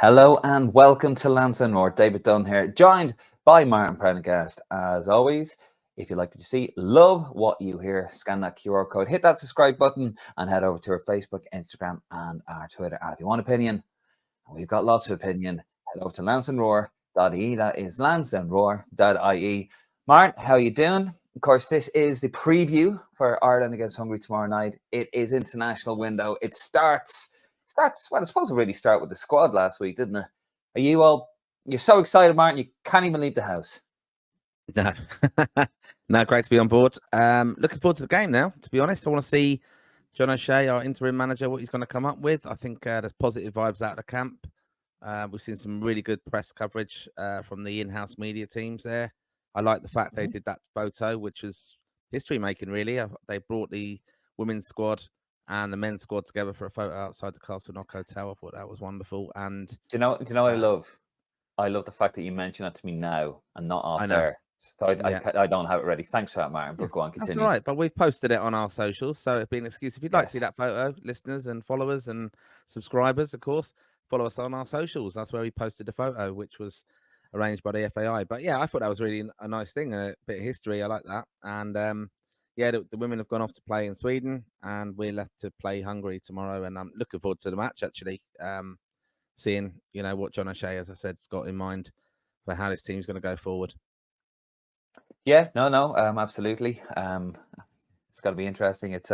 Hello and welcome to Lansdowne. David Dunn here, joined by Martin Prendergast. As always, if you like what you see, love what you hear, scan that QR code, hit that subscribe button, and head over to our Facebook, Instagram, and our Twitter. And if you want opinion, and we've got lots of opinion, head over to lansdowneroar.ie. That is lansdowneroar.ie. Martin, how you doing? Of course, this is the preview for Ireland against Hungary tomorrow night. It is international window. It starts. Well, it's supposed to really start with the squad last week, didn't it? Are you all? You're so excited, Martin. You can't even leave the house. No, no, great to be on board. Looking forward to the game now. To be honest, I want to see John O'Shea, our interim manager, what he's going to come up with. I think there's positive vibes out of the camp. We've seen some really good press coverage from the in-house media teams there. I like the fact they did that photo, which was history making. Really, they brought the women's squad and the men's squad together for a photo outside the Castle Knock Hotel. I thought that was wonderful. And Do you know what I love? I love the fact that you mention that to me now and not off there. So I don't have it ready. Thanks for that, Martin. But go on, continue. That's all right, but we've posted it on our socials, so it'd be an excuse. If you'd like to see that photo, listeners and followers and subscribers, of course, follow us on our socials. That's where we posted the photo, which was arranged by the FAI. But yeah, I thought that was really a nice thing, a bit of history. I like that. And the women have gone off to play in Sweden, and we're left to play Hungary tomorrow. And I'm looking forward to the match, actually, seeing, what John O'Shea, as I said, has got in mind for how this team's going to go forward. Yeah, no, absolutely. It's got to be interesting. It's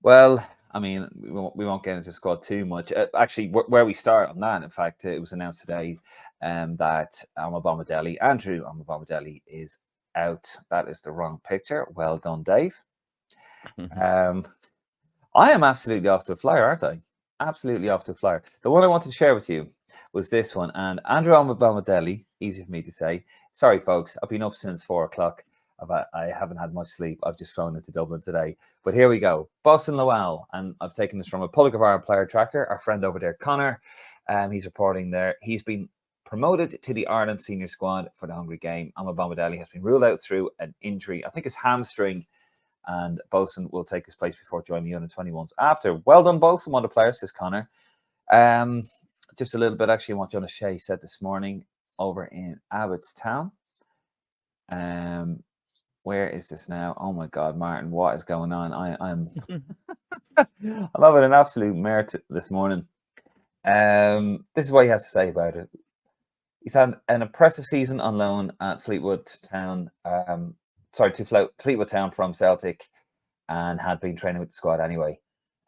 well, I mean, we won't get into squad too much. Actually, where we start on that, in fact, it was announced today that Andrew Amabomadeli is out. That is the wrong picture. Well done, Dave. I am absolutely off to a flyer, aren't I? Absolutely off to a flyer. The one I wanted to share with you was this one. And Andrew Amabomadeli, easy for me to say. Sorry, folks, I've been up since 4 o'clock. I haven't had much sleep. I've just flown into Dublin today. But here we go. Boston Lowell. And I've taken this from a Public of Ireland player tracker. Our friend over there, Connor, he's reporting there. He's been promoted to the Ireland senior squad for the Hungary game. Amabomadeli has been ruled out through an injury. I think it's hamstring. And Bosun will take his place before joining the under-21s after. Well done, Bosun, one of the players, says Connor. Just a little bit, actually, on what John O'Shea said this morning over in Abbottstown. Where is this now? Oh, my God, Martin, what is going on? I'm I'm having an absolute mare this morning. This is what he has to say about it. He's had an impressive season on loan at Fleetwood Town. Fleetwood Town from Celtic, and had been training with the squad anyway.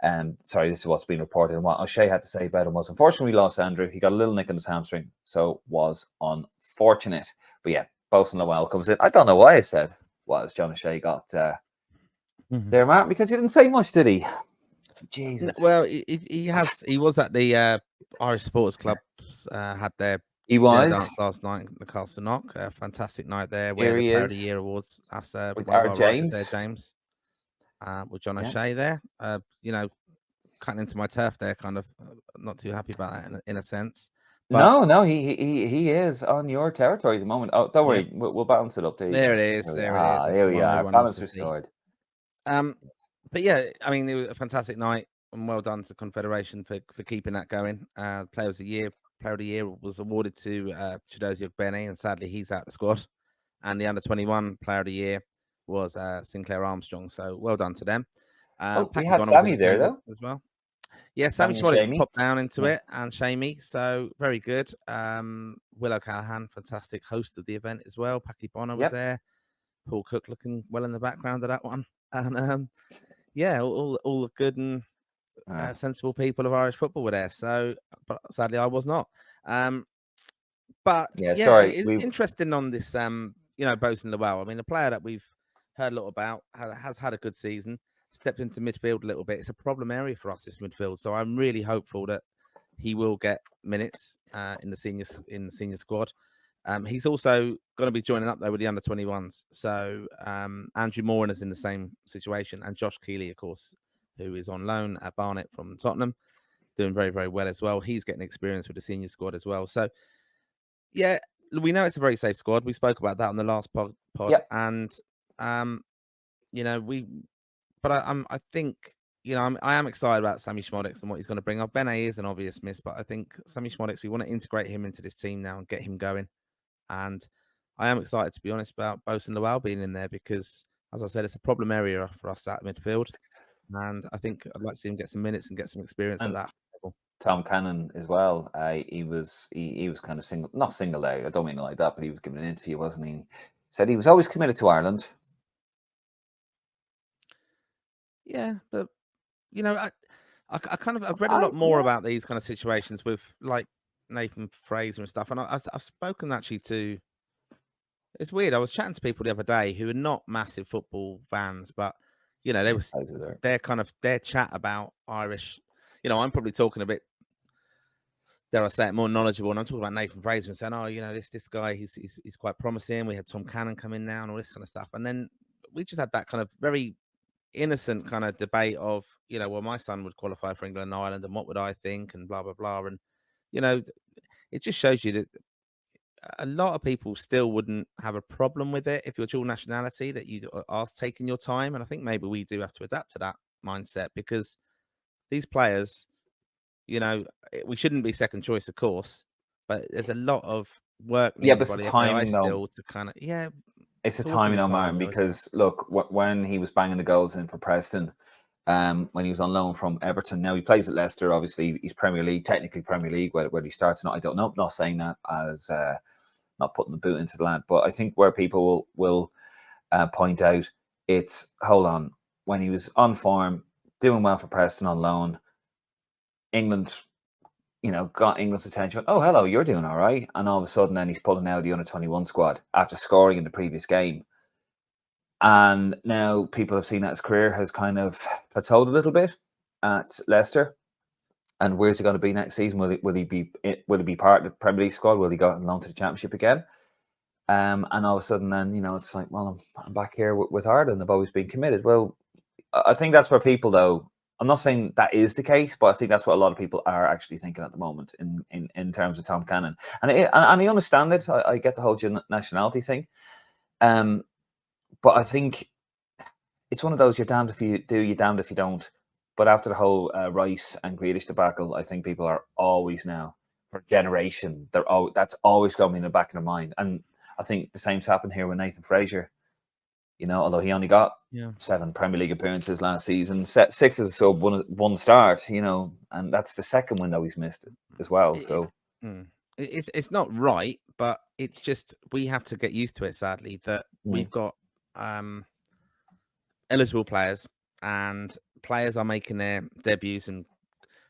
This is what's been reported. And what O'Shea had to say about him was, unfortunately, we lost Andrew. He got a little nick in his hamstring, so was unfortunate. But yeah, Bosun Lowell comes in. I don't know why I said what John O'Shea got there, Martin, because he didn't say much, did he? Jesus. Well, he was at the Irish Sports Club. Had their dance last night in the Castle Knock. A fantastic night there. Where the Player of the Year awards. That's with our James. James. With John O'Shea there. Cutting into my turf there. Kind of not too happy about that in a sense. But no, he is on your territory at the moment. Oh, don't worry, we'll balance it up. There it is. There it is. There we are. Balance restored. But yeah, I mean, it was a fantastic night, and well done to Confederation for keeping that going. Player of the Year was awarded to Chidozie Ogbene, and sadly he's out of the squad. And the under-21 Player of the Year was Sinclair Armstrong. So well done to them. We had Sammy there though as well. Yeah, Sammy wanted to pop down into it, and Shamey. So very good. Will O'Callaghan, fantastic host of the event as well. Packy Bonner was there. Paul Cook looking well in the background of that one. And all the good and sensible people of Irish football were there. So, but sadly, I was not. It's interesting on this. Bosun Lowell. I mean, a player that we've heard a lot about has had a good season. Stepped into midfield a little bit. It's a problem area for us, this midfield. So I'm really hopeful that he will get minutes in the senior squad. He's also going to be joining up though with the under-21s. So Andrew Moran is in the same situation, and Josh Keeley, of course, who is on loan at Barnet from Tottenham, doing very, very well as well. He's getting experience with the senior squad as well. So yeah, we know it's a very safe squad. We spoke about that on the last pod, and I think I am excited about Sammy Schmodix and what he's going to bring up. Bene is an obvious miss, but I think Sammy Schmodix, we want to integrate him into this team now and get him going. And I am excited, to be honest, about Bosun Lowell being in there because, as I said, it's a problem area for us at midfield. And I think I'd like to see him get some minutes and get some experience at that level. Tom Cannon as well. He was kind of not singled out. I don't mean it like that, but he was given an interview, wasn't he? Said he was always committed to Ireland. Yeah, but I've read a lot more about these kind of situations with like Nathan Fraser and stuff, and I've spoken actually to. It's weird. I was chatting to people the other day who are not massive football fans, but their chat about Irish. I'm probably talking a bit, dare I say it, more knowledgeable, and I'm talking about Nathan Fraser and saying, "Oh, this guy, he's quite promising." We had Tom Cannon come in now and all this kind of stuff, and then we just had that kind of very innocent kind of debate of, well, my son would qualify for England and Ireland, and what would I think, and blah blah blah, and it just shows you that a lot of people still wouldn't have a problem with it if you're dual nationality, that you are taking your time. And I think maybe we do have to adapt to that mindset because these players, we shouldn't be second choice, of course, but there's a lot of work needed by the FAI still to kind of, it's a timing on Martin because look, when he was banging the goals in for Preston, when he was on loan from Everton, now he plays at Leicester. Obviously, he's Premier League, technically Premier League. Whether he starts or not, I don't know. I'm not saying that as not putting the boot into the lad, but I think where people will point out, it's hold on, when he was on form, doing well for Preston on loan, England, got England's attention. Oh, hello, you're doing all right, and all of a sudden, then he's pulling out the under-21 squad after scoring in the previous game. And now people have seen that his career has kind of plateaued a little bit at Leicester. And where's he going to be next season? Will he be part of the Premier League squad? Will he go along to the Championship again? And all of a sudden, then it's like, well, I'm back here with Ireland. I've always been committed. Well, I think that's where people, though. I'm not saying that is the case, but I think that's what a lot of people are actually thinking at the moment in terms of Tom Cannon. And I understand it. I get the whole nationality thing. But I think it's one of those, you're damned if you do, you're damned if you don't. But after the whole Rice and Grealish debacle, I think people are always now, for a generation, that's always going to be in the back of their mind. And I think the same's happened here with Nathan Fraser. Although he only got 7 Premier League appearances last season, 6 as a sub, one start, and that's the second window he's missed as well. So it's not right, but it's just we have to get used to it, sadly, that we've got eligible players, and players are making their debuts and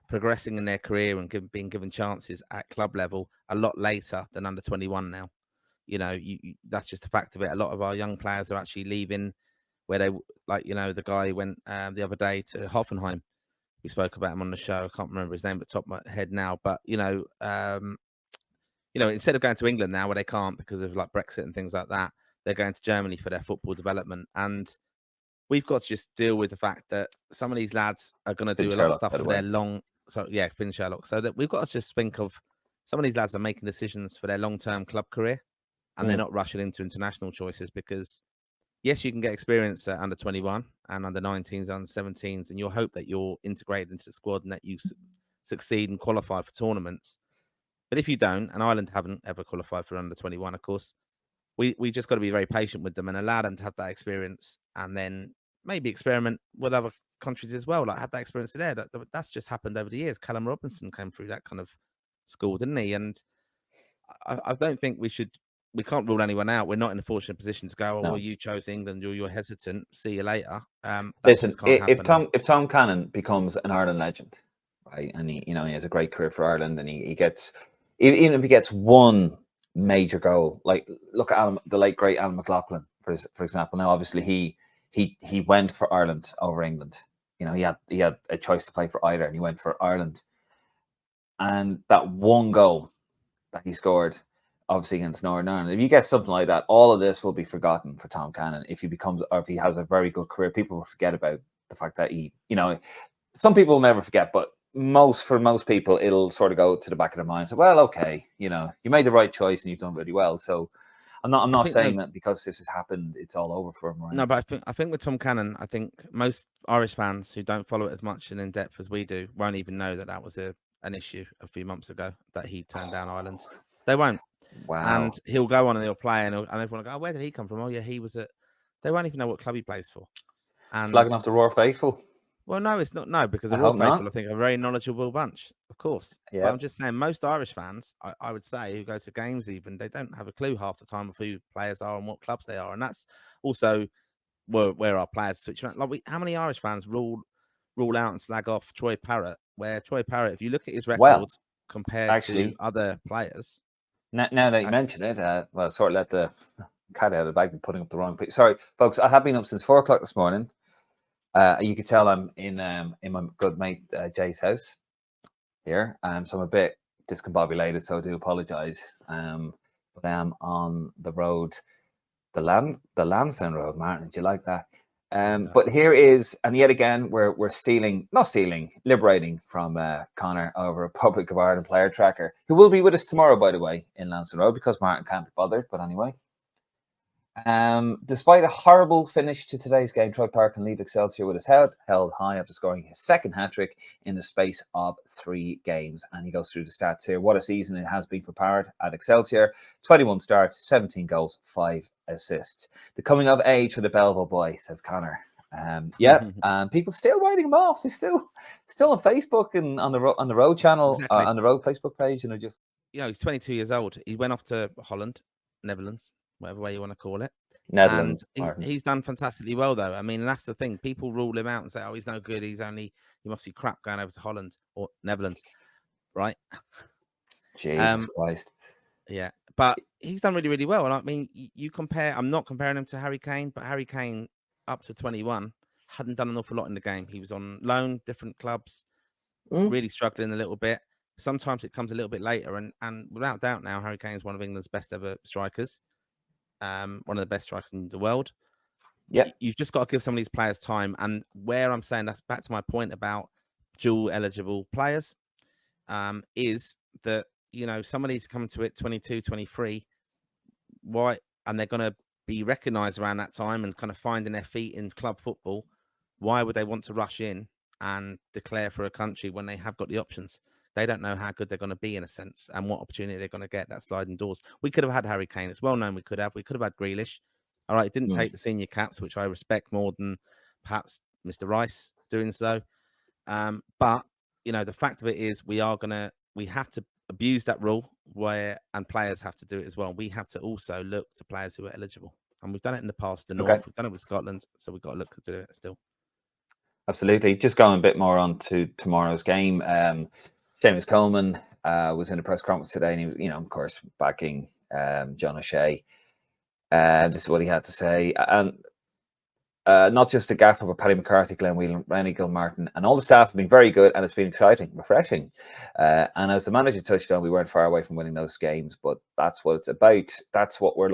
progressing in their career and being given chances at club level a lot later than under 21 now. That's just a fact of it. A lot of our young players are actually leaving where they, like, the guy went the other day to Hoffenheim. We spoke about him on the show. I can't remember his name at the top of my head now, but instead of going to England now where they can't because of like Brexit and things like that, they're going to Germany for their football development. And we've got to just deal with the fact that some of these lads are going to do a lot of stuff for their long. So yeah, Finn Sherlock. So that we've got to just think of some of these lads are making decisions for their long-term club career, and they're not rushing into international choices because yes, you can get experience at under 21 and under 19s, under 17s, and you'll hope that you're integrated into the squad and that you succeed and qualify for tournaments. But if you don't, and Ireland haven't ever qualified for under 21, of course, we just got to be very patient with them and allow them to have that experience, and then maybe experiment with other countries as well. Like have that experience there. That's just happened over the years. Callum Robinson came through that kind of school, didn't he? And I don't think we can't rule anyone out. We're not in a fortunate position to go, well, you chose England, you're hesitant. See you later. Listen, if Tom Cannon becomes an Ireland legend, right, and he has a great career for Ireland, and he gets, even if he gets one major goal, like look at the late great Alan McLaughlin, for example. Now, obviously, he went for Ireland over England. He had a choice to play for either, and he went for Ireland. And that one goal that he scored, obviously against Northern Ireland, if you get something like that, all of this will be forgotten for Tom Cannon. If he has a very good career, people will forget about the fact that some people will never forget, but for most people, it'll sort of go to the back of their mind. So, well, okay, you made the right choice and you've done really well. So I'm not think saying that because this has happened, it's all over for him. Right? No, but I think with Tom Cannon, I think most Irish fans who don't follow it as much and in depth as we do won't even know that was an issue a few months ago that he turned down Ireland. They won't. Wow. And he'll go on and he'll play and everyone will go, oh, where did he come from? Oh, yeah, he was at. They won't even know what club he plays for. And Slagging off the Roar faithful. well, no, it's not. No, because the I Royal hope not. faithful, I think, are a very knowledgeable bunch, of course. Yeah. But I'm just saying, most Irish fans, I would say, who go to games even, they don't have a clue half the time of who players are and what clubs they are. And that's also where our players switch around. Like, how many Irish fans rule out and slag off Troy Parrott? Where Troy Parrott, if you look at his records compared to other players. Now that you mention it, well, sort of let the cat out of the bag be putting up the wrong picture. Sorry, folks, I have been up since 4 o'clock this morning. You can tell I'm in my good mate Jay's house here, so I'm a bit discombobulated, so I do apologise. But I am on the road, the Lansdowne road, Martin. Do you like that? But here is, and yet again, we're liberating from Connor over Republic of Ireland player tracker, who will be with us tomorrow, by the way, in Lansdowne Road, because Martin can't be bothered. But anyway. Despite a horrible finish to today's game, Troy Parrott can leave Excelsior with his head held high after scoring his second hat-trick in the space of 3 games. And he goes through the stats here. What a season it has been for Parrott at Excelsior. 21 starts, 17 goals, 5 assists. The coming of age for the Belleville boy, says Connor. People still writing him off. They're still on Facebook and on the Road channel, Exactly. On the Road Facebook page, and just he's 22 years old. He went off to Holland, Netherlands, whatever way you want to call it. Netherlands. And he's done fantastically well, though. I mean, and that's the thing. People rule him out and say, "Oh, he's no good. He must be crap going over to Holland or Netherlands," right? Jesus Christ. Yeah, but he's done really, really well. And I mean, you compare. I'm not comparing him to Harry Kane, but Harry Kane, up to 21, hadn't done an awful lot in the game. He was on loan, different clubs, really struggling a little bit. Sometimes it comes a little bit later, and without doubt, now Harry Kane is one of England's best ever strikers. One of the best strikers in the world. Yeah, you've just got to give some of these players time. And where I'm saying that's back to my point about dual eligible players, is that some of these coming to it 22, 23, why, and they're going to be recognised around that time and kind of finding their feet in club football. Why would they want to rush in and declare for a country when they have got the options? They don't know how good they're going to be in a sense and what opportunity they're going to get. That sliding doors. We could have had Harry Kane. It's well known we could have. We could have had Grealish. All right, didn't take the senior caps, which I respect more than perhaps Mr. Rice doing so. But the fact of it is, we have to abuse that rule and players have to do it as well. We have to also look to players who are eligible, and we've done it in the past. The North, we've done it with Scotland, so we've got to look to do it still. Absolutely. Just going a bit more on to tomorrow's game. Seamus Coleman was in a press conference today, and he was, of course, backing John O'Shea. This is what he had to say. And not just the gaffer, but Paddy McCarthy, Glenn Whelan, Rennie Gilmartin, and all the staff have been very good, and it's been exciting, refreshing. And as the manager touched on, we weren't far away from winning those games, but that's what it's about. That's what we're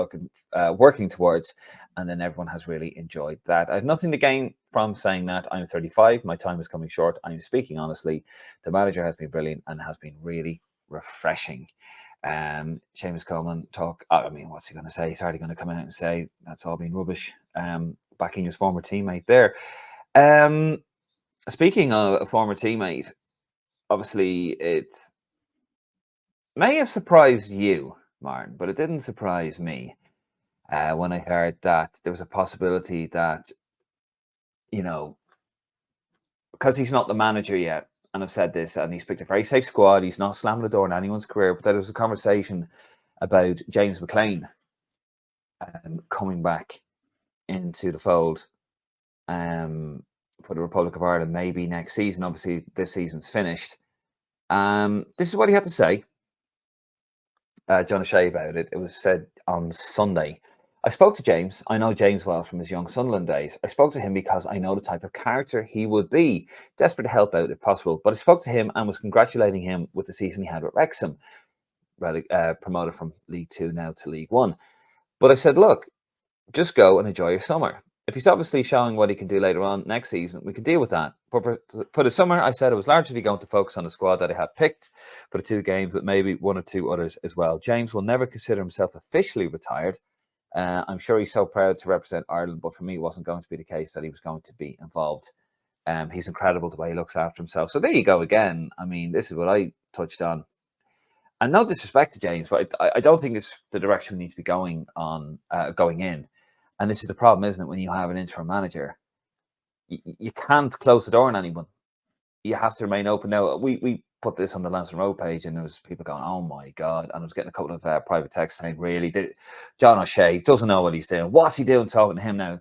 working towards. And then everyone has really enjoyed that. I have nothing to gain from saying that. I'm 35. My time is coming short. I'm speaking honestly. The manager has been brilliant and has been really refreshing. Seamus Coleman what's he going to say? He's hardly going to come out and say that's all been rubbish. Backing his former teammate there. Speaking of a former teammate, obviously it may have surprised you, Martin, but it didn't surprise me when I heard that there was a possibility that, because he's not the manager yet, and I've said this, and he's picked a very safe squad, he's not slamming the door in anyone's career, but there was a conversation about James McClean coming back into the fold for the Republic of Ireland maybe next season. Obviously, this season's finished. This is what he had to say, John O'Shea, about it. It was said on Sunday. I spoke to James. I know James well from his young Sunderland days. I spoke to him because I know the type of character he would be, desperate to help out if possible. But I spoke to him and was congratulating him with the season he had with Wrexham, promoted from League 2 now to League 1. But I said, look, just go and enjoy your summer. If he's obviously showing what he can do later on next season, we can deal with that. But for the summer, I said I was largely going to focus on the squad that I had picked for the 2 games, but maybe 1 or 2 others as well. James will never consider himself officially retired, I'm sure he's so proud to represent Ireland, but for me, it wasn't going to be the case that he was going to be involved. He's incredible the way he looks after himself. So there you go again. I mean, this is what I touched on. And no disrespect to James, but I don't think it's the direction we need to be going in. And this is the problem, isn't it? When you have an interim manager, you can't close the door on anyone. You have to remain open. Now, we put this on the Lansdowne Road page, and there was people going, "Oh my god!" And I was getting a couple of private texts saying, "Really, John O'Shea doesn't know what he's doing. What's he doing talking to him now?"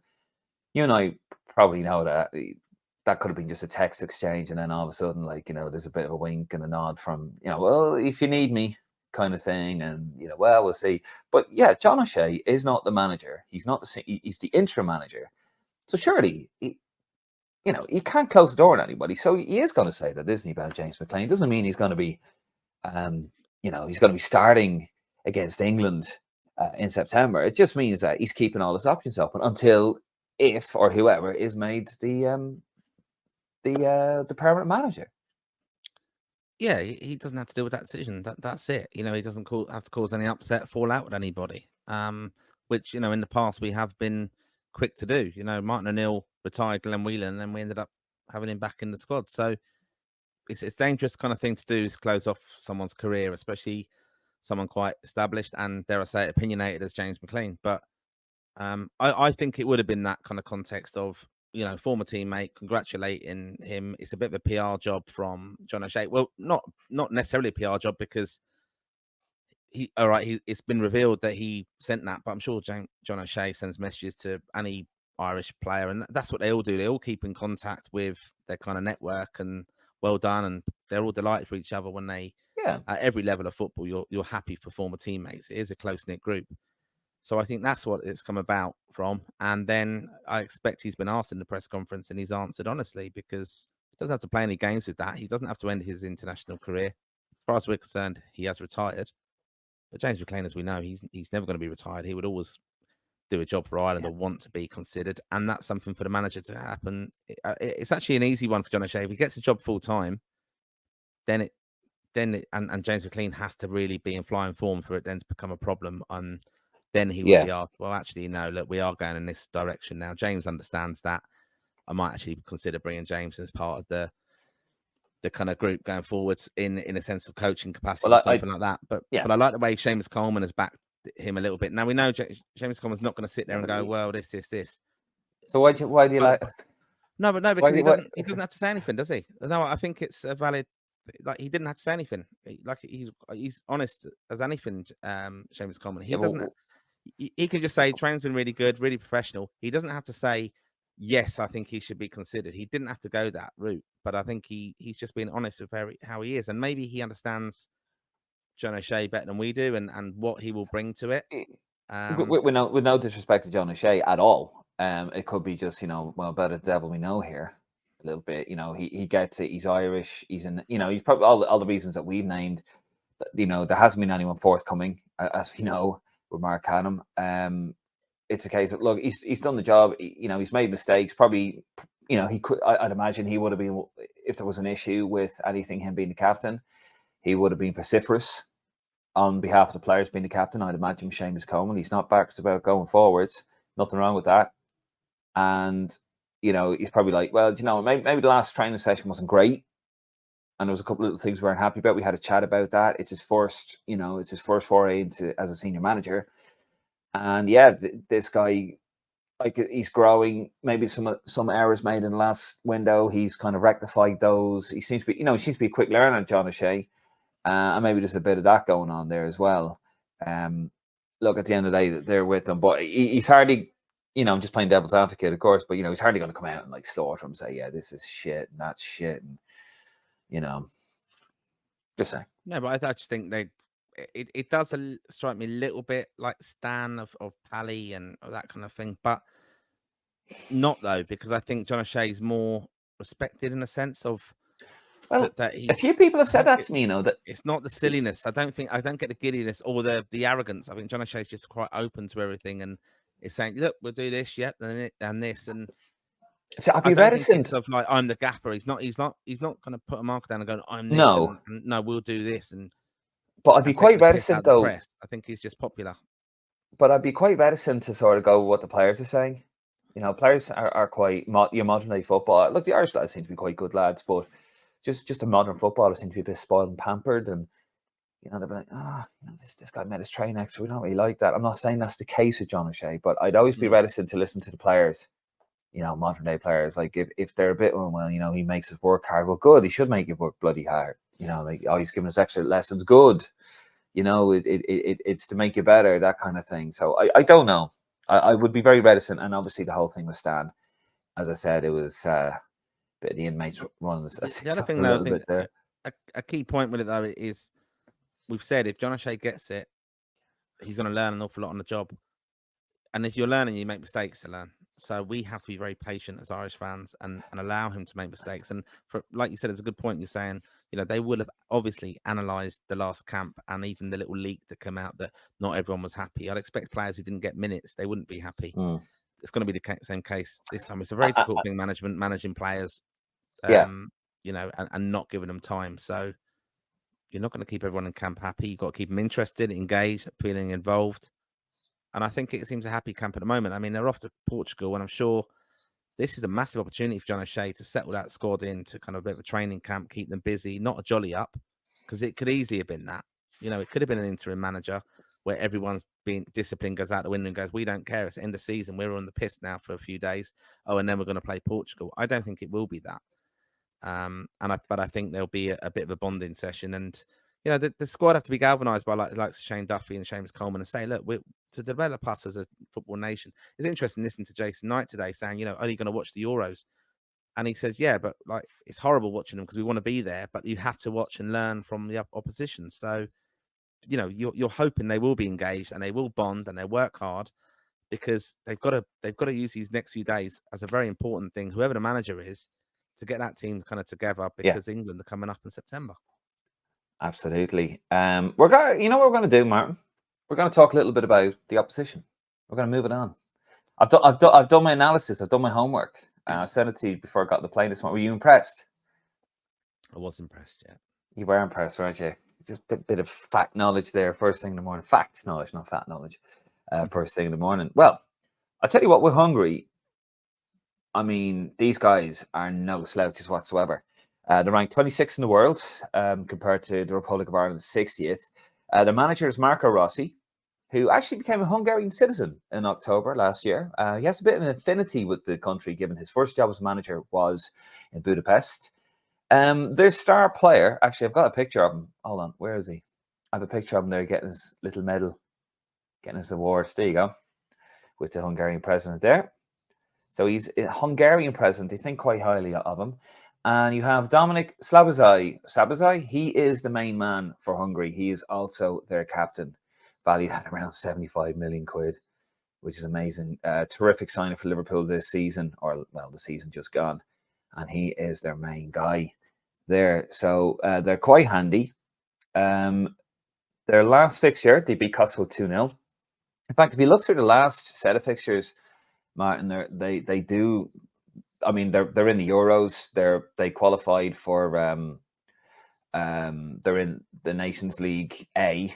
You and I probably know that could have been just a text exchange, and then all of a sudden, like, there's a bit of a wink and a nod from, well, if you need me, kind of thing, and well, we'll see. But yeah, John O'Shea is not the manager. He's not he's the interim manager. So surely, he can't close the door on anybody. So he is going to say that, isn't he, about James McClean? Doesn't mean he's going to be, he's going to be starting against England in September. It just means that he's keeping all his options open until if or whoever is made the permanent manager. Yeah, he doesn't have to deal with that decision. That's it. He doesn't have to cause any upset, fall out with anybody. Which in the past we have been quick to do. Martin O'Neill retired Glenn Whelan, and then we ended up having him back in the squad. So it's a dangerous kind of thing to do, is close off someone's career, especially someone quite established and, dare I say, opinionated as James McClean. But I think it would have been that kind of context of, former teammate, congratulating him. It's a bit of a PR job from John O'Shea. Well, not necessarily a PR job, because it's been revealed that he sent that, but I'm sure John O'Shea sends messages to any Irish player, and that's what they all do. They all keep in contact with their kind of network, and well done, and they're all delighted for each other when they, at every level of football, you're happy for former teammates. It is a close-knit group. So I think that's what it's come about from. And then I expect he's been asked in the press conference, and he's answered honestly, because he doesn't have to play any games with that. He doesn't have to end his international career. As far as we're concerned, he has retired. But James McClean, as we know, he's never going to be retired. He would always do a job for Ireland, or want to be considered. And that's something for the manager to happen. It's actually an easy one for John O'Shea. If he gets a job full time, and James McClean has to really be in flying form for it then to become a problem. Then he would be asked, well, actually, no, look, we are going in this direction now. James understands that. I might actually consider bringing James as part of the kind of group going forwards in a sense of coaching capacity, or something like that. But I like the way Seamus Coleman has backed him a little bit. Now we know Seamus Coleman's not going to sit there and go, well, this. So why do you like? No, because he doesn't have to say anything, does he? No, I think it's a valid. Like, he didn't have to say anything. Like, he's honest as anything. Seamus Coleman. He doesn't. He can just say training's been really good, really professional. He doesn't have to say, yes, I think he should be considered. He didn't have to go that route, but I think he's just being honest with how he is, and maybe he understands John O'Shea better than we do, and what he will bring to it. With no disrespect to John O'Shea at all, it could be just, well, better the devil we know here a little bit. He gets it. He's Irish. He's he's probably all the reasons that we've named. There hasn't been anyone forthcoming, as we know, with Mark Hannum. It's a case of, look, he's done the job. He's made mistakes. Probably, he could. I'd imagine he would have been, if there was an issue with anything, him being the captain, he would have been vociferous on behalf of the players being the captain. I'd imagine Seamus Coleman. He's not backed about going forwards. Nothing wrong with that. And he's probably like, well, maybe the last training session wasn't great, and there was a couple of little things we weren't happy about. We had a chat about that. It's his first, foray into as a senior manager. And this guy, like, he's growing. Maybe some errors made in the last window, he's kind of rectified those. He seems to be, a quick learner, John O'Shea, and maybe there's a bit of that going on there as well. Look, at the end of the day, they're with him, but he's hardly, I'm just playing devil's advocate, of course, but he's hardly going to come out and like slaughter him and say, yeah, this is shit and that's shit, and just saying. No, but I just think it does strike me a little bit like Stan of Pally and that kind of thing, but not though, because I think John O'Shea is more respected in a sense of, well, that a few people have said that to me, that it's not the silliness. I don't get the giddiness or the arrogance. I think John O'Shea is just quite open to everything, and is saying, look, we'll do this, and this, and so I'd be reticent of like, I'm the gaffer. He's not going to put a marker down and go, I'm this. No, no, we'll do this. But I'd be quite reticent though. I think he's just popular. but I'd be quite reticent to sort of go with what the players are saying. You know, players are quite your modern day football. Look, the Irish lads seem to be quite good lads, but just a modern footballer seem to be a bit spoiled and pampered, and you know they'll be like, this guy made his train extra. We don't really like that. I'm not saying that's the case with John O'Shea, but I'd always be reticent to listen to the players. You know, modern day players, like if they're a bit, well, you know, he makes us work hard. Well, good, he should make you work bloody hard. You know, like, oh, he's giving us extra lessons. Good, you know, it's to make you better, that kind of thing. So I don't know. I would be very reticent, and obviously the whole thing with Stan, as I said, it was a bit of the inmates running The other thing, a though, I little think bit there. a key point with it though is we've said if John O'Shea gets it, he's going to learn an awful lot on the job. And if you're learning, you make mistakes to learn. So we have to be very patient as Irish fans and allow him to make mistakes. And like you said, it's a good point. You're saying, you know, they would have obviously analysed the last camp and even the little leak that came out that not everyone was happy. I'd expect players who didn't get minutes, they wouldn't be happy. It's going to be the same case this time. It's a very difficult thing, managing players, you know, and not giving them time. So you're not going to keep everyone in camp happy. You've got to keep them interested, engaged, feeling involved. And I think it seems a happy camp at the moment. I mean, they're off to Portugal, and I'm sure this is a massive opportunity for John O'Shea to settle that squad into kind of a bit of a training camp, keep them busy, not a jolly up, because it could easily have been that. You know, it could have been an interim manager where everyone's being disciplined, goes out the window and goes, we don't care. It's the end of season. We're on the piss now for a few days. Oh, and then we're going to play Portugal. I don't think it will be that. But I think there'll be a bit of a bonding session, and you know the squad have to be galvanised by like Shane Duffy and Seamus Coleman and say, look, to develop us as a football nation. It's interesting listening to Jason Knight today saying, you know, are you going to watch the Euros? And he says, yeah, but like it's horrible watching them because we want to be there, but you have to watch and learn from the opposition. So, you know, you're hoping they will be engaged and they will bond and they work hard because they've got to use these next few days as a very important thing. Whoever the manager is, to get that team kind of together because England are coming up in September. Absolutely. We're going. You know what we're going to do, Martin? We're going to talk a little bit about the opposition. We're going to move it on. I've done my analysis. I've done my homework. I sent it to you before I got on the plane this morning. Were you impressed? I was impressed. Yeah, you were impressed, weren't you? Just a bit of fact knowledge there. First thing in the morning. Fact knowledge, not fat knowledge. First thing in the morning. Well, I'll tell you what. With Hungary, I mean, these guys are no slouches whatsoever. They're ranked 26th in the world compared to the Republic of Ireland's 60th. The manager is Marco Rossi, who actually became a Hungarian citizen in October last year. He has a bit of an affinity with the country, given his first job as manager was in Budapest. Their star player, actually, I've got a picture of him. Hold on, where is he? I have a picture of him there getting his little medal, getting his award. There you go, with the Hungarian president there. So he's a Hungarian president. They think quite highly of him. And you have Dominic Sabazai. He is the main man for Hungary. He is also their captain, valued at around 75 million quid, which is amazing. Terrific signing for Liverpool this season, or, well, the season just gone. And he is their main guy there. So they're quite handy. Their last fixture, they beat Kosovo 2-0. In fact, if you look through the last set of fixtures, Martin, they do. I mean, they're in the Euros. They qualified for. They're in the Nations League A.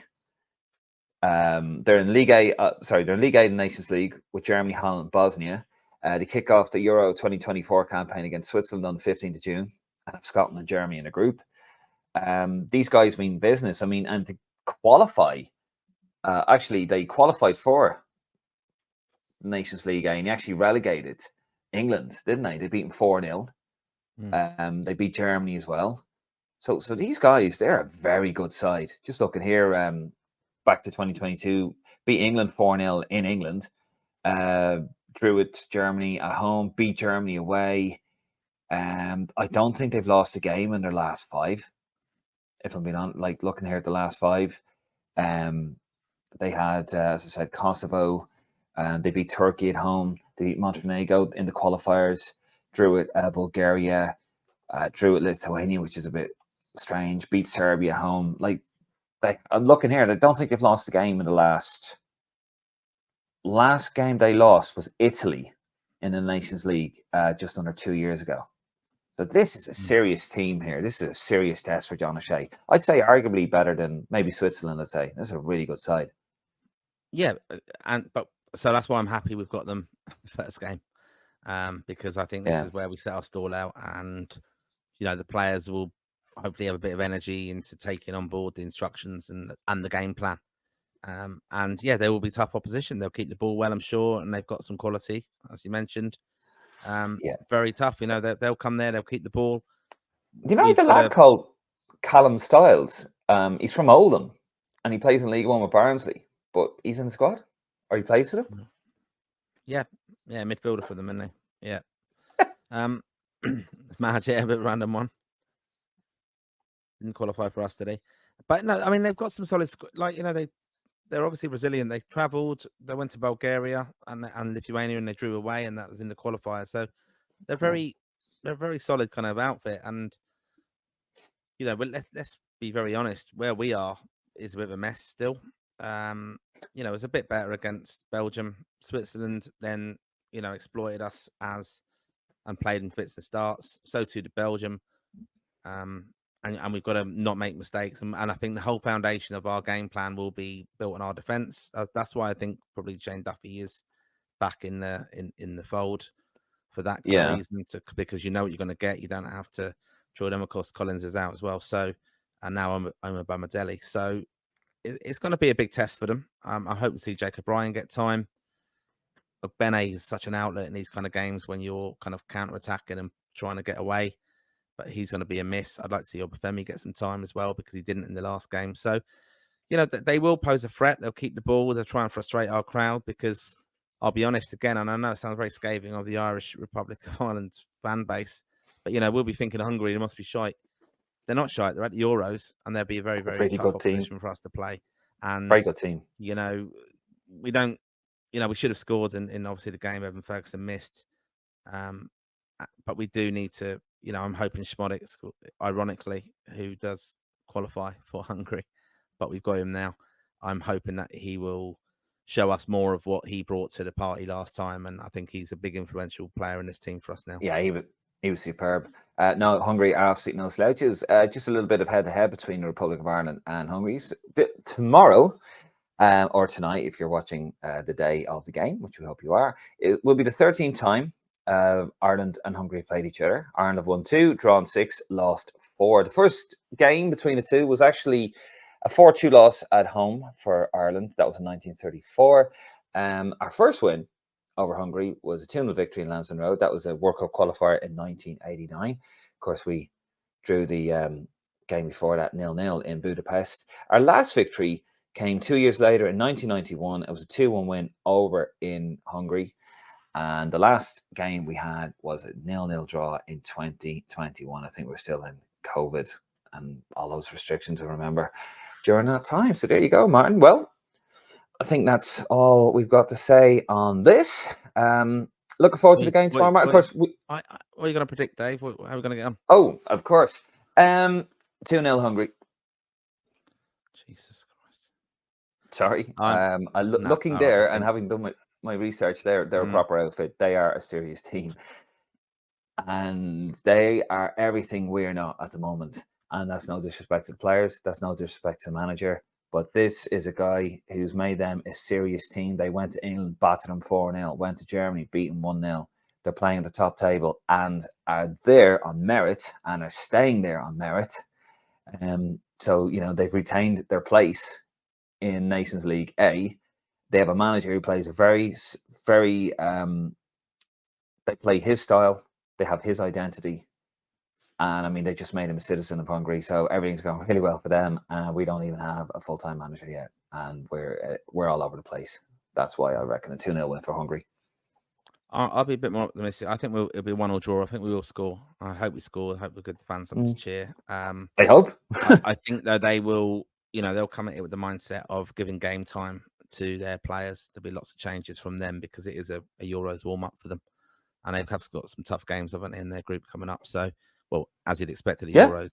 They're in League A. They're in League A, the Nations League with Germany, Holland, Bosnia. They kick off the Euro 2024 campaign against Switzerland on the 15th of June, and have Scotland and Germany in a group. These guys mean business. I mean, and to qualify, actually, they qualified for Nations League A, and he actually relegated England, didn't they? They beat them 4-0. They beat Germany as well. So these guys, they're a very good side. Just looking here, back to 2022, beat England 4-0 in England. Drew it Germany at home, beat Germany away. I don't think they've lost a game in their last 5. If I'm being honest, like looking here at the last 5, they had, as I said, Kosovo. They beat Turkey at home. They beat Montenegro in the qualifiers. Drew it Bulgaria. Drew it Lithuania, which is a bit strange. Beat Serbia at home. Like, I'm looking here. I don't think they've lost a game in the last game they lost was Italy in the Nations League just under 2 years ago. So this is a serious team here. This is a serious test for John O'Shea. I'd say arguably better than maybe Switzerland, I'd say. This is a really good side. Yeah, so that's why I'm happy we've got them first game, because I think this Yeah, is where we set our stall out, and the players will hopefully have a bit of energy into taking on board the instructions and the game plan. And yeah, there will be tough opposition. They'll keep the ball well, I'm sure, and they've got some quality, as you mentioned. yeah. Very tough. They'll come there, they'll keep the ball. You know We've the got lad to. called Callum Styles? He's from Oldham, and he plays in League One with Barnsley, but he's in the squad, or he plays with them. Yeah, midfielder for them, isn't he? Yeah. Mad, yeah, a bit random one. Didn't qualify for us today, but no, I mean they've got some solid. They're obviously resilient. They travelled. They went to Bulgaria and Lithuania, and they drew away, and that was in the qualifier. So they're very solid kind of outfit. And but let's be very honest. Where we are is a bit of a mess still. It's a bit better against Belgium. Switzerland then exploited us and played in fits and starts. So too did Belgium. And we've got to not make mistakes. And I think the whole foundation of our game plan will be built on our defence. That's why I think probably Shane Duffy is back in the fold for that kind of Yeah, reason. Because you know what you're going to get. You don't have to draw them. Of course, Collins is out as well. So, and now I'm a Bamadelli. So it's going to be a big test for them. I hope to see Jacob Bryan get time. But Bene is such an outlet in these kind of games when you're kind of counter-attacking and trying to get away. But he's going to be a miss. I'd like to see Obafemi get some time as well because he didn't in the last game. So, they will pose a threat. They'll keep the ball. They'll try and frustrate our crowd because I'll be honest again, and I know it sounds very scathing of the Irish Republic of Ireland fan base, but, we'll be thinking Hungary, they must be shite. They're not shite. They're at the Euros, and they'll be a very, very really tough good team. opposition for us to play. And, Very good team. we don't, we should have scored in obviously the game Evan Ferguson missed. But we do need to, I'm hoping Schmodic, ironically, who does qualify for Hungary, but we've got him now. I'm hoping that he will show us more of what he brought to the party last time. And I think he's a big influential player in this team for us now. Yeah, he was superb. No, Hungary are absolutely no slouches. Just a little bit of head-to-head between the Republic of Ireland and Hungary. Tomorrow, or tonight, if you're watching the day of the game, which we hope you are, it will be the 13th time Ireland and Hungary played each other. Ireland have won 2, drawn 6, lost 4. The first game between the two was actually a 4-2 loss at home for Ireland. That was in 1934. Our first win over Hungary was a 2-0 victory in Lansdowne Road. That was a World Cup qualifier in 1989. Of course, we drew the game before that 0-0 in Budapest. Our last victory came 2 years later in 1991. It was a 2-1 win over in Hungary. And the last game we had was a 0-0 draw in 2021. I think we're still in COVID and all those restrictions, I remember, during that time. So there you go, Martin. Well, I think that's all we've got to say on this. Looking forward to the game tomorrow, Martin. Of course, what are you going to predict, Dave? How are we going to get on? Oh, of course. 2-0 Hungary. Jesus Christ. Sorry. Looking I there think... and having done my research, they're a proper outfit. They are a serious team. And they are everything we're not at the moment. And that's no disrespect to the players. That's no disrespect to the manager. But this is a guy who's made them a serious team. They went to England, battered them 4-0, went to Germany, beat them 1-0. They're playing at the top table and are there on merit and are staying there on merit. So, they've retained their place in Nations League A. They have a manager who plays a very, very, they play his style. They have his identity. And I mean, they just made him a citizen of Hungary. So everything's going really well for them. And we don't even have a full-time manager yet. And we're all over the place. That's why I reckon a 2-0 win for Hungary. I'll be a bit more optimistic. I think it'll be 1-1 draw. I think we will score. I hope we score. I hope we good fans something to cheer. I hope. I think that they will, they'll come at it with the mindset of giving game time to their players. There'll be lots of changes from them because it is a Euros warm-up for them. And they've got some tough games, haven't they, in their group coming up. So, well, as you'd expect at the Euros.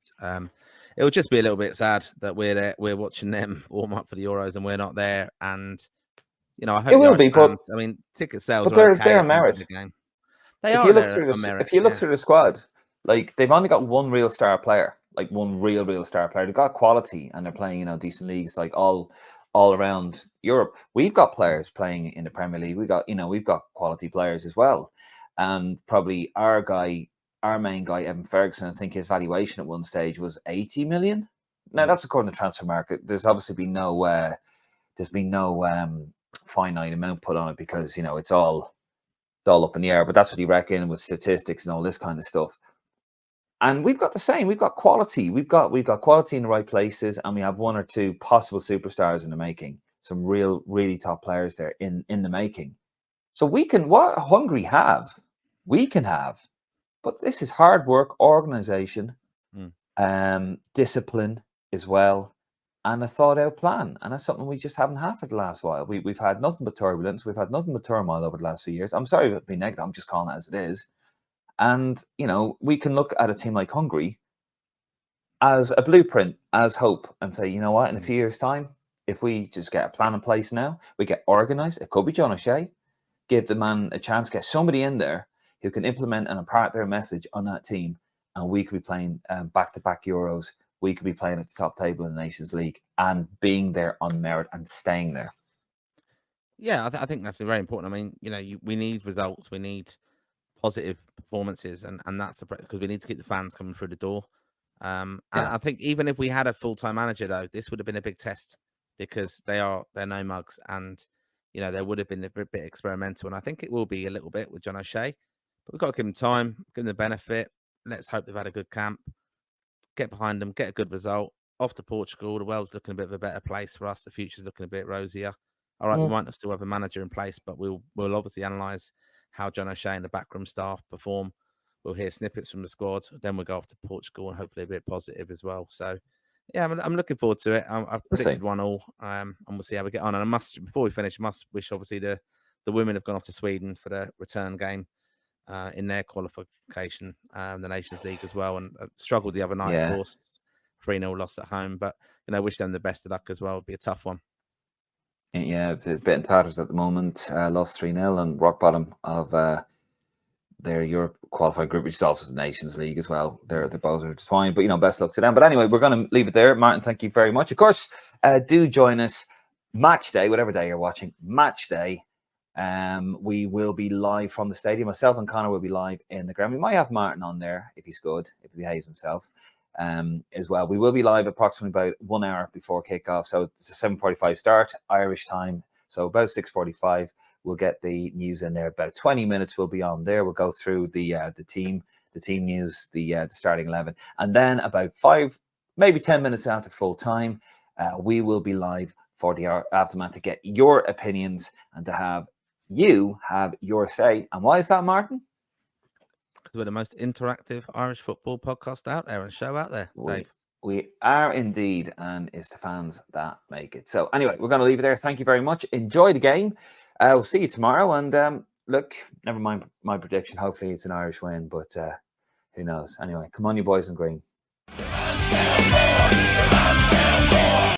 It'll just be a little bit sad that we're there, we're watching them warm up for the Euros and we're not there. And I hope it will be, fans, I mean, ticket sales but are okay. They're a merit. The game. If you look through the squad, like they've only got one real star player, like one real star player. They've got quality and they're playing, decent leagues. Like all all around Europe. We've got players playing in the Premier League. We've got quality players as well. And probably our main guy, Evan Ferguson, I think his valuation at one stage was 80 million. Now that's according to Transfer Market. There's obviously been no finite amount put on it because it's all up in the air. But that's what he reckoned with statistics and all this kind of stuff. And we've got the same. We've got quality. We've got quality in the right places, and we have one or two possible superstars in the making. Some really top players there in the making. So we can what Hungary have, we can have. But this is hard work, organization, discipline as well, and a thought out plan. And that's something we just haven't had for the last while. We've had nothing but turbulence. We've had nothing but turmoil over the last few years. I'm sorry about being negative. I'm just calling it as it is. And, we can look at a team like Hungary as a blueprint, as hope, and say, you know what, in a few years' time, if we just get a plan in place now, we get organised, it could be John O'Shea, give the man a chance, get somebody in there who can implement and impart their message on that team, and we could be playing back-to-back Euros. We could be playing at the top table in the Nations League and being there on merit and staying there. Yeah, I think that's very important. I mean, we need results. We need positive performances, and that's because we need to keep the fans coming through the door. And I think even if we had a full-time manager, though, this would have been a big test because they're no mugs, and there would have been a bit experimental, and I think it will be a little bit with John O'Shea. But we've got to give him time, give him the benefit. Let's hope they've had a good camp. Get behind them, get a good result. Off to Portugal, the world's looking a bit of a better place for us. The future's looking a bit rosier. All right, we might still have a manager in place, but we'll obviously analyse how John O'Shea and the backroom staff perform. We'll hear snippets from the squad. Then we'll go off to Portugal and hopefully a bit positive as well. So, yeah, I'm looking forward to it. I've predicted 1-1, and we'll see how we get on. And before we finish, wish obviously the women have gone off to Sweden for the return game in their qualification, the Nations League as well, and struggled the other night, of course, 3-0 loss at home. But wish them the best of luck as well. It'll be a tough one. Yeah, it's a bit in tatters at the moment. Lost 3-0 and rock bottom of their Europe qualified group, which is also the Nations League as well. They're both intertwined, but best luck to them. But anyway, we're going to leave it there. Martin, thank you very much. Of course, do join us match day, whatever day you're watching, match day. We will be live from the stadium. Myself and Connor will be live in the ground. We might have Martin on there if he's good, if he behaves himself. As well. We will be live approximately about 1 hour before kickoff. So it's a 7:45 start, Irish time. So about 6:45, we'll get the news in there. About 20 minutes we'll be on there. We'll go through the team news, the starting 11. And then about 5, maybe 10 minutes after full time, we will be live for the aftermath to get your opinions and to have you have your say. And why is that, Martin? We're the most interactive Irish football podcast out there and show out there, Dave. We are indeed, and it's the fans that make it. So anyway, we're going to leave it there. Thank you very much. Enjoy the game. We'll see you tomorrow. And look, never mind my prediction. Hopefully it's an Irish win, but who knows? Anyway, come on, you boys in green.